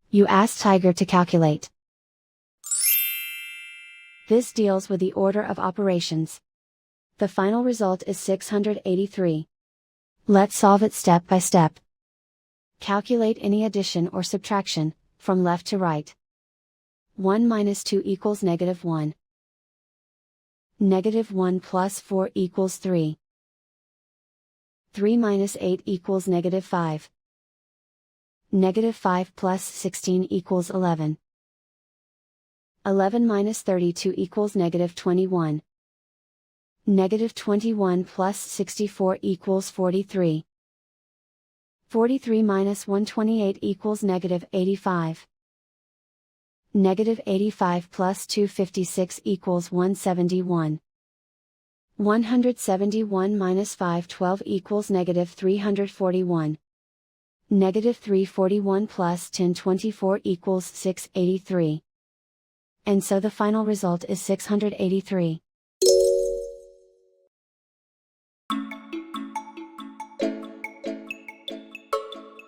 You ask Tiger to calculate. This deals with the order of operations. The final result is 683. Let's solve it step by step. Calculate any addition or subtraction, from left to right. 1 minus 2 equals negative 1. Negative 1 plus 4 equals 3. 3 minus 8 equals negative 5. Negative 5 plus 16 equals 11. 11 minus 32 equals negative 21. Negative 21 plus 64 equals 43. 43 minus 128 equals negative 85. Negative 85 plus 256 equals 171. 171 minus 512 equals negative 341. Negative 341 plus 1024 equals 683. And so the final result is 683.